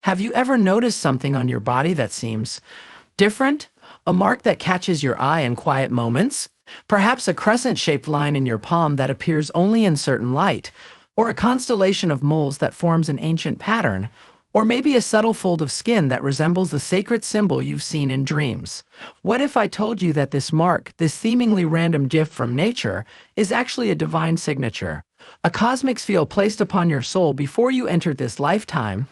Have you ever noticed something on your body that seems different? A mark that catches your eye in quiet moments? Perhaps a crescent-shaped line in your palm that appears only in certain light, or a constellation of moles that forms an ancient pattern, or maybe a subtle fold of skin that resembles the sacred symbol you've seen in dreams. What if I told you that this mark, this seemingly random gift from nature, is actually a divine signature, a cosmic seal placed upon your soul before you entered this lifetime,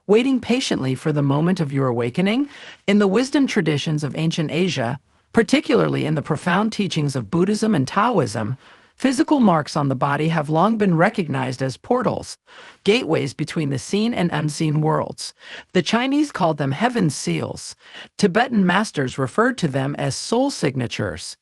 waiting patiently for the moment of your awakening? In the wisdom traditions of ancient Asia, particularly in the profound teachings of Buddhism and Taoism, physical marks on the body have long been recognized as portals, gateways between the seen and unseen worlds. The Chinese called them heaven's seals. Tibetan masters referred to them as soul signatures.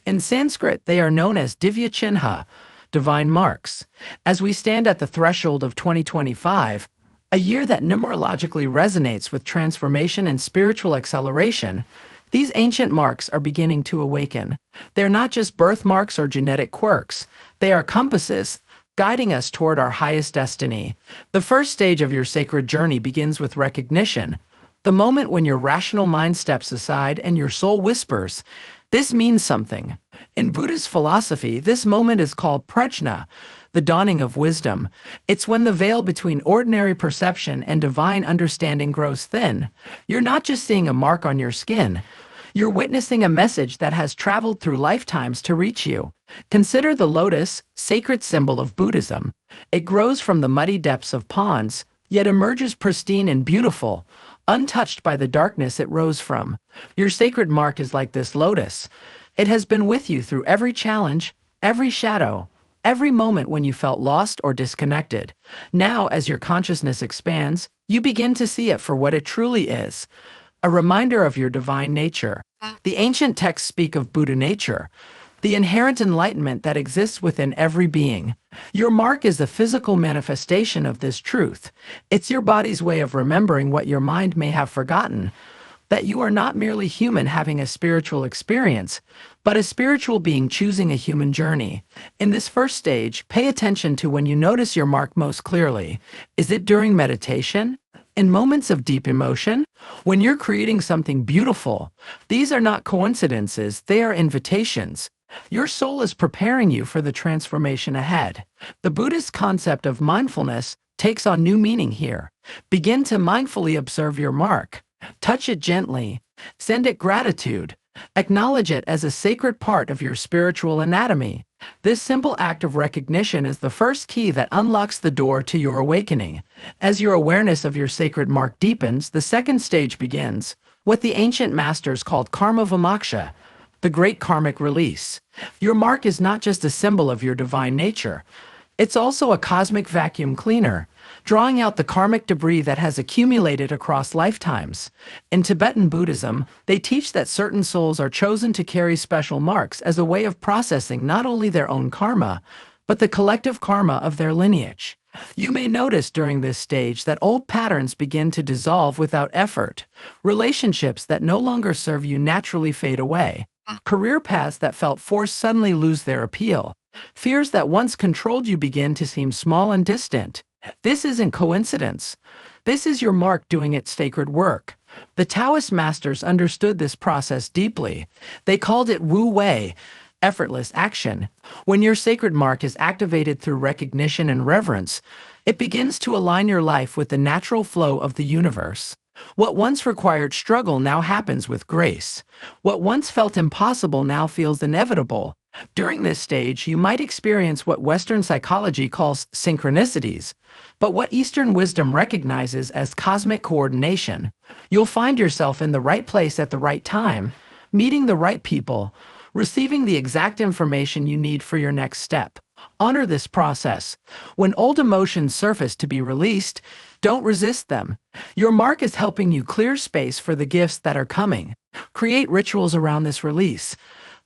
In Sanskrit, they are known as divya chinha, divine marks. As we stand at the threshold of 2025, a year that numerologically resonates with transformation and spiritual acceleration, these ancient marks are beginning to awaken. They're not just birthmarks or genetic quirks. They are compasses, guiding us toward our highest destiny. The first stage of your sacred journey begins with recognition, the moment when your rational mind steps aside and your soul whispers, "This means something." In Buddhist philosophy, this moment is called Prajna, the dawning of wisdom. It's when the veil between ordinary perception and divine understanding grows thin. You're not just seeing a mark on your skin. You're witnessing a message that has traveled through lifetimes to reach you. Consider the lotus, sacred symbol of Buddhism. It grows from the muddy depths of ponds, yet emerges pristine and beautiful, untouched by the darkness it rose from. Your sacred mark is like this lotus. It has been with you through every challenge, every shadow, every moment when you felt lost or disconnected. Now, as your consciousness expands, you begin to see it for what it truly is, a reminder of your divine nature. The ancient texts speak of Buddha nature, the inherent enlightenment that exists within every being. Your mark is the physical manifestation of this truth. It's your body's way of remembering what your mind may have forgotten, that you are not merely human having a spiritual experience, but a spiritual being choosing a human journey. In this first stage, pay attention to when you notice your mark most clearly. Is it during meditation? In moments of deep emotion? When you're creating something beautiful? These are not coincidences, they are invitations. Your soul is preparing you for the transformation ahead. The Buddhist concept of mindfulness takes on new meaning here. Begin to mindfully observe your mark. Touch it gently. Send it gratitude. Acknowledge it as a sacred part of your spiritual anatomy. This simple act of recognition is the first key that unlocks the door to your awakening. As your awareness of your sacred mark deepens, the second stage begins, what the ancient masters called karma vimoksha, the great karmic release. Your mark is not just a symbol of your divine nature. It's also a cosmic vacuum cleaner, drawing out the karmic debris that has accumulated across lifetimes. In Tibetan Buddhism, they teach that certain souls are chosen to carry special marks as a way of processing not only their own karma, but the collective karma of their lineage. You may notice during this stage that old patterns begin to dissolve without effort. Relationships that no longer serve you naturally fade away. Career paths that felt forced suddenly lose their appeal. Fears that once controlled you begin to seem small and distant. This isn't coincidence. This is your mark doing its sacred work. The Taoist masters understood this process deeply. They called it Wu Wei, effortless action. When your sacred mark is activated through recognition and reverence, it begins to align your life with the natural flow of the universe. What once required struggle now happens with grace. What once felt impossible now feels inevitable. During this stage, you might experience what Western psychology calls synchronicities, but what Eastern wisdom recognizes as cosmic coordination. You'll find yourself in the right place at the right time, meeting the right people, receiving the exact information you need for your next step. Honor this process. When old emotions surface to be released, don't resist them. Your mark is helping you clear space for the gifts that are coming. Create rituals around this release.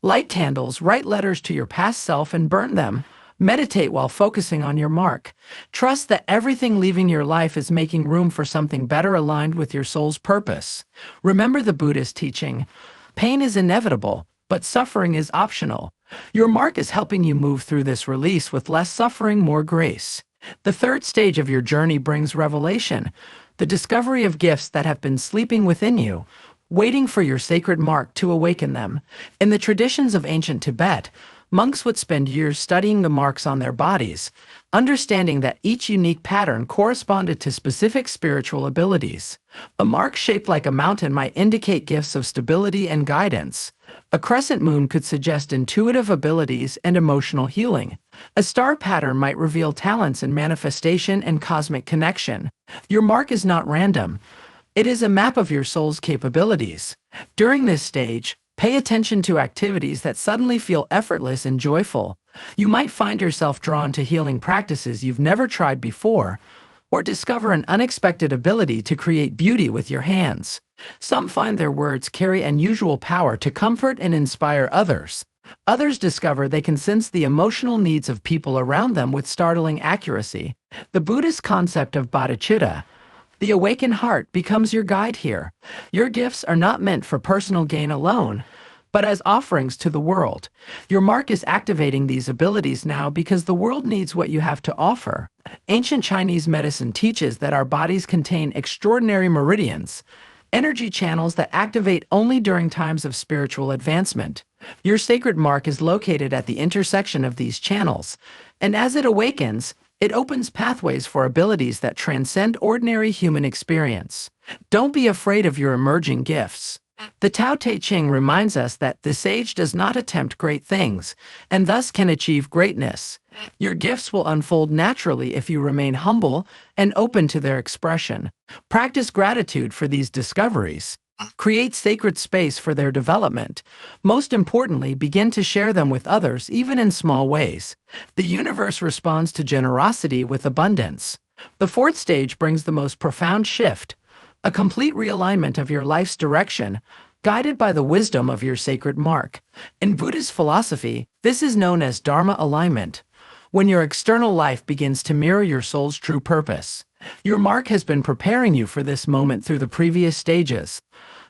Light candles, write letters to your past self and burn them. Meditate while focusing on your mark. Trust that everything leaving your life is making room for something better aligned with your soul's purpose. Remember the Buddhist teaching. Pain is inevitable, but suffering is optional. Your mark is helping you move through this release with less suffering, more grace. The third stage of your journey brings revelation, the discovery of gifts that have been sleeping within you, waiting for your sacred mark to awaken them. In the traditions of ancient Tibet, monks would spend years studying the marks on their bodies, understanding that each unique pattern corresponded to specific spiritual abilities. A mark shaped like a mountain might indicate gifts of stability and guidance. A crescent moon could suggest intuitive abilities and emotional healing. A star pattern might reveal talents in manifestation and cosmic connection. Your mark is not random. It is a map of your soul's capabilities. During this stage, pay attention to activities that suddenly feel effortless and joyful. You might find yourself drawn to healing practices you've never tried before, or discover an unexpected ability to create beauty with your hands. Some find their words carry unusual power to comfort and inspire others. Others discover they can sense the emotional needs of people around them with startling accuracy. The Buddhist concept of bodhicitta, the awakened heart, becomes your guide here. Your gifts are not meant for personal gain alone, but as offerings to the world. Your mark is activating these abilities now because the world needs what you have to offer. Ancient Chinese medicine teaches that our bodies contain extraordinary meridians, energy channels that activate only during times of spiritual advancement. Your sacred mark is located at the intersection of these channels, and as it awakens, it opens pathways for abilities that transcend ordinary human experience. Don't be afraid of your emerging gifts. The Tao Te Ching reminds us that the sage does not attempt great things, and thus can achieve greatness. Your gifts will unfold naturally if you remain humble and open to their expression. Practice gratitude for these discoveries. Create sacred space for their development. Most importantly, begin to share them with others, even in small ways. The universe responds to generosity with abundance. The fourth stage brings the most profound shift, a complete realignment of your life's direction, guided by the wisdom of your sacred mark. In Buddhist philosophy, this is known as Dharma alignment, when your external life begins to mirror your soul's true purpose. Your mark has been preparing you for this moment through the previous stages,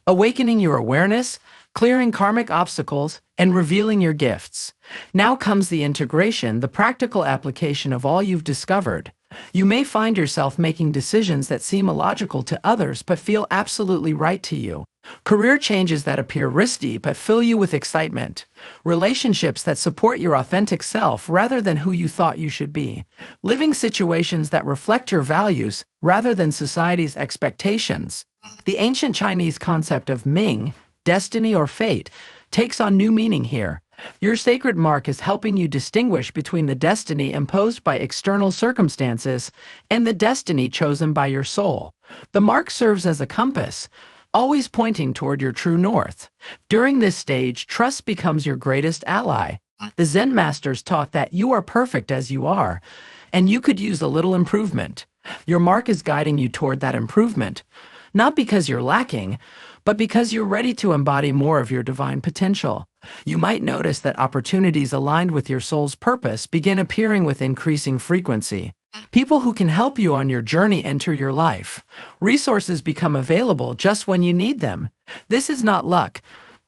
awakening your awareness, clearing karmic obstacles, and revealing your gifts. Now comes the integration, the practical application of all you've discovered. You may find yourself making decisions that seem illogical to others but feel absolutely right to you. Career changes that appear risky but fill you with excitement. Relationships that support your authentic self rather than who you thought you should be. Living situations that reflect your values rather than society's expectations. The ancient Chinese concept of Ming, destiny or fate, takes on new meaning here. Your sacred mark is helping you distinguish between the destiny imposed by external circumstances and the destiny chosen by your soul. The mark serves as a compass, always pointing toward your true north. During this stage, trust becomes your greatest ally. The Zen masters taught that you are perfect as you are, and you could use a little improvement. Your mark is guiding you toward that improvement, not because you're lacking, but because you're ready to embody more of your divine potential. You might notice that opportunities aligned with your soul's purpose begin appearing with increasing frequency. People who can help you on your journey enter your life. Resources become available just when you need them. This is not luck.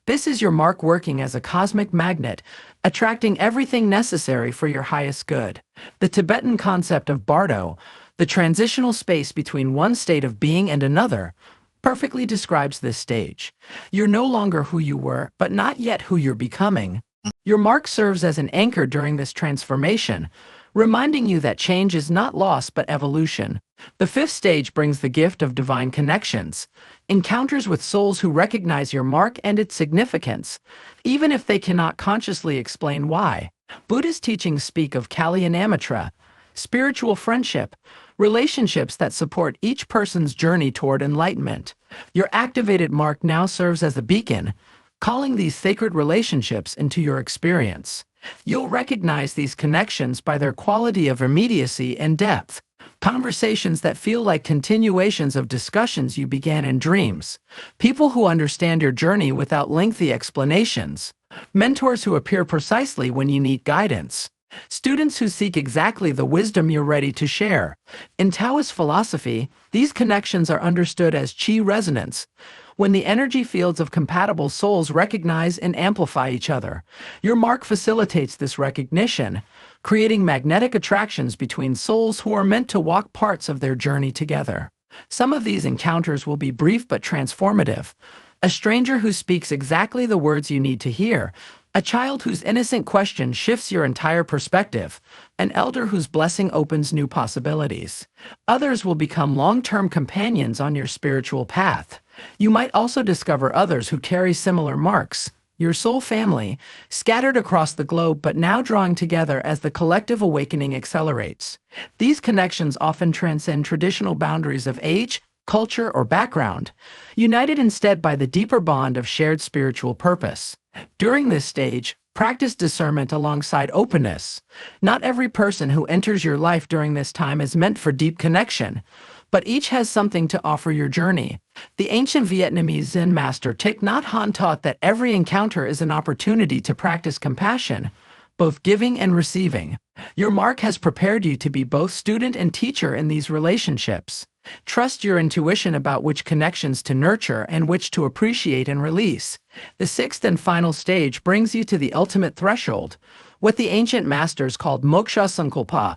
This is your mark working as a cosmic magnet, attracting everything necessary for your highest good. The Tibetan concept of bardo, the transitional space between one state of being and another, perfectly describes this stage. You're no longer who you were, but not yet who you're becoming. Your mark serves as an anchor during this transformation, reminding you that change is not loss but evolution. The fifth stage brings the gift of divine connections, encounters with souls who recognize your mark and its significance, even if they cannot consciously explain why. Buddhist teachings speak of Kalyanamitra, spiritual friendship, relationships that support each person's journey toward enlightenment. Your activated mark now serves as a beacon, calling these sacred relationships into your experience. You'll recognize these connections by their quality of immediacy and depth. Conversations that feel like continuations of discussions you began in dreams. People who understand your journey without lengthy explanations. Mentors who appear precisely when you need guidance. Students who seek exactly the wisdom you're ready to share. In Taoist philosophy, these connections are understood as qi resonance, when the energy fields of compatible souls recognize and amplify each other. Your mark facilitates this recognition, creating magnetic attractions between souls who are meant to walk parts of their journey together. Some of these encounters will be brief but transformative. A stranger who speaks exactly the words you need to hear, a child whose innocent question shifts your entire perspective, an elder whose blessing opens new possibilities. Others will become long-term companions on your spiritual path. You might also discover others who carry similar marks, your soul family, scattered across the globe but now drawing together as the collective awakening accelerates. These connections often transcend traditional boundaries of age, culture, or background, united instead by the deeper bond of shared spiritual purpose. During this stage, practice discernment alongside openness. Not every person who enters your life during this time is meant for deep connection, but each has something to offer your journey. The ancient Vietnamese Zen master Thich Nhat Hanh taught that every encounter is an opportunity to practice compassion, both giving and receiving. Your mark has prepared you to be both student and teacher in these relationships. Trust your intuition about which connections to nurture and which to appreciate and release. The sixth and final stage brings you to the ultimate threshold, what the ancient masters called Moksha Sankalpa,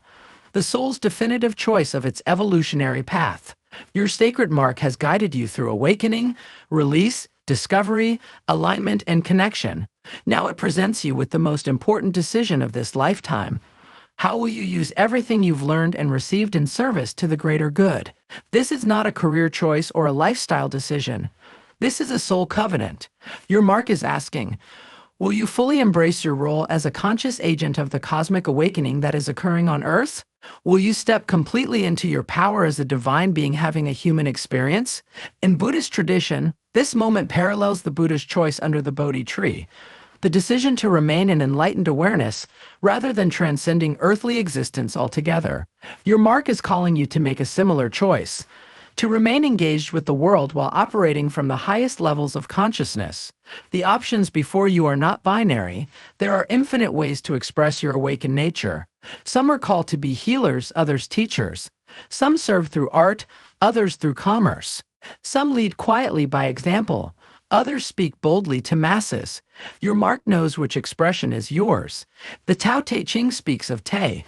the soul's definitive choice of its evolutionary path. Your sacred mark has guided you through awakening, release, discovery, alignment, and connection. Now it presents you with the most important decision of this lifetime. How will you use everything you've learned and received in service to the greater good? This is not a career choice or a lifestyle decision. This is a soul covenant. Your mark is asking, will you fully embrace your role as a conscious agent of the cosmic awakening that is occurring on Earth? Will you step completely into your power as a divine being having a human experience? In Buddhist tradition, this moment parallels the Buddha's choice under the Bodhi tree, the decision to remain in enlightened awareness rather than transcending earthly existence altogether. Your mark is calling you to make a similar choice, to remain engaged with the world while operating from the highest levels of consciousness. The options before you are not binary. There are infinite ways to express your awakened nature. Some are called to be healers, others teachers. Some serve through art, others through commerce. Some lead quietly by example. Others speak boldly to masses. Your mark knows which expression is yours. The Tao Te Ching speaks of Te,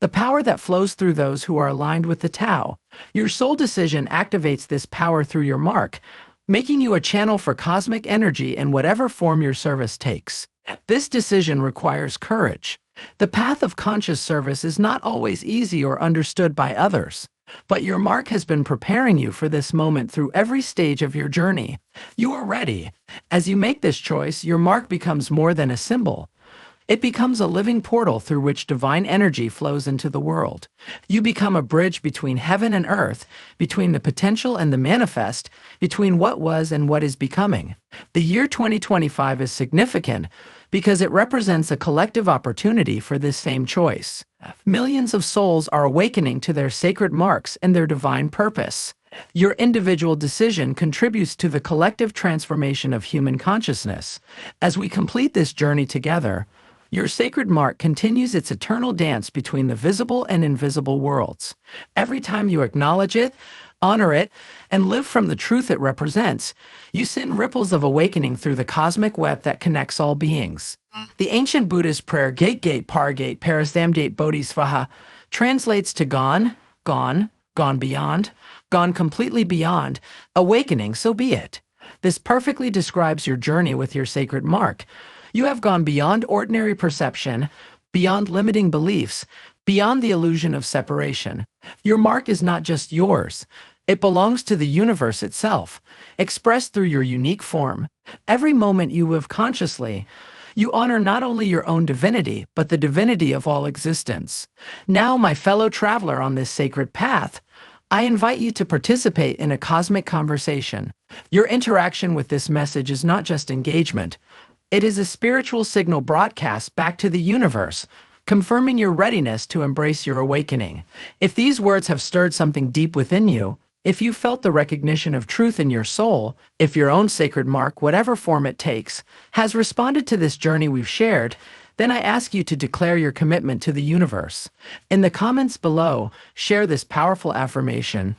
the power that flows through those who are aligned with the Tao. Your soul decision activates this power through your mark, making you a channel for cosmic energy in whatever form your service takes. This decision requires courage. The path of conscious service is not always easy or understood by others, but your mark has been preparing you for this moment through every stage of your journey. You are ready. As you make this choice, your mark becomes more than a symbol. It becomes a living portal through which divine energy flows into the world. You become a bridge between heaven and earth, between the potential and the manifest, between what was and what is becoming. The year 2025 is significant because it represents a collective opportunity for this same choice. Millions of souls are awakening to their sacred marks and their divine purpose. Your individual decision contributes to the collective transformation of human consciousness. As we complete this journey together, your sacred mark continues its eternal dance between the visible and invisible worlds. Every time you acknowledge it, honor it, and live from the truth it represents, you send ripples of awakening through the cosmic web that connects all beings. The ancient Buddhist prayer Gate Gate Pargate Parastamdate Bodhisvaha translates to gone, gone, gone beyond, gone completely beyond, awakening, so be it. This perfectly describes your journey with your sacred mark. You have gone beyond ordinary perception, beyond limiting beliefs, beyond the illusion of separation. Your mark is not just yours. It belongs to the universe itself, expressed through your unique form. Every moment you live consciously, you honor not only your own divinity, but the divinity of all existence. Now, my fellow traveler on this sacred path, I invite you to participate in a cosmic conversation. Your interaction with this message is not just engagement. It is a spiritual signal broadcast back to the universe, confirming your readiness to embrace your awakening. If these words have stirred something deep within you, if you felt the recognition of truth in your soul, if your own sacred mark, whatever form it takes, has responded to this journey we've shared, then I ask you to declare your commitment to the universe. In the comments below, share this powerful affirmation.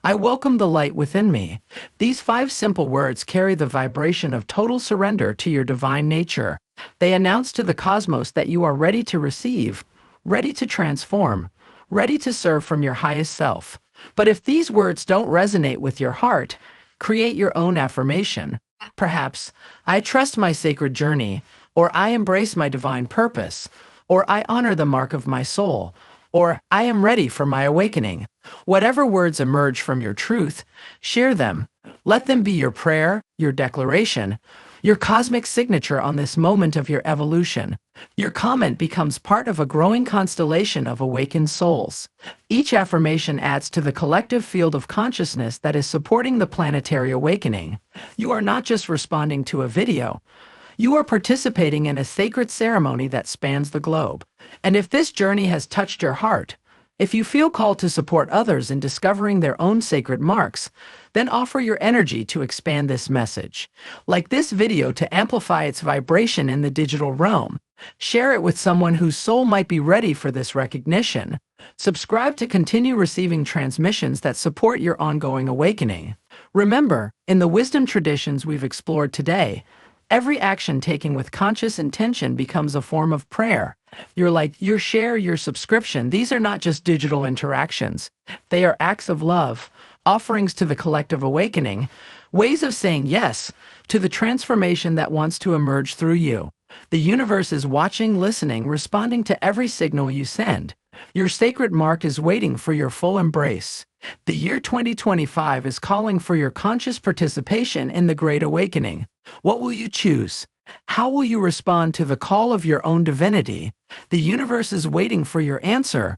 I welcome the light within me. These 5 simple words carry the vibration of total surrender to your divine nature. They announce to the cosmos that you are ready to receive, ready to transform, ready to serve from your highest self. But if these words don't resonate with your heart, create your own affirmation. Perhaps, I trust my sacred journey, or I embrace my divine purpose, or I honor the mark of my soul, or I am ready for my awakening. Whatever words emerge from your truth, share them. Let them be your prayer, your declaration, your cosmic signature on this moment of your evolution. Your comment becomes part of a growing constellation of awakened souls. Each affirmation adds to the collective field of consciousness that is supporting the planetary awakening. You are not just responding to a video. You are participating in a sacred ceremony that spans the globe. And if this journey has touched your heart, if you feel called to support others in discovering their own sacred marks, then offer your energy to expand this message. Like this video to amplify its vibration in the digital realm. Share it with someone whose soul might be ready for this recognition. Subscribe to continue receiving transmissions that support your ongoing awakening. Remember, in the wisdom traditions we've explored today, every action taken with conscious intention becomes a form of prayer. Your like, your share, your subscription, these are not just digital interactions. They are acts of love, offerings to the collective awakening, ways of saying yes to the transformation that wants to emerge through you. The universe is watching, listening, responding to every signal you send. Your sacred mark is waiting for your full embrace. The year 2025 is calling for your conscious participation in the Great Awakening. What will you choose? How will you respond to the call of your own divinity? The universe is waiting for your answer.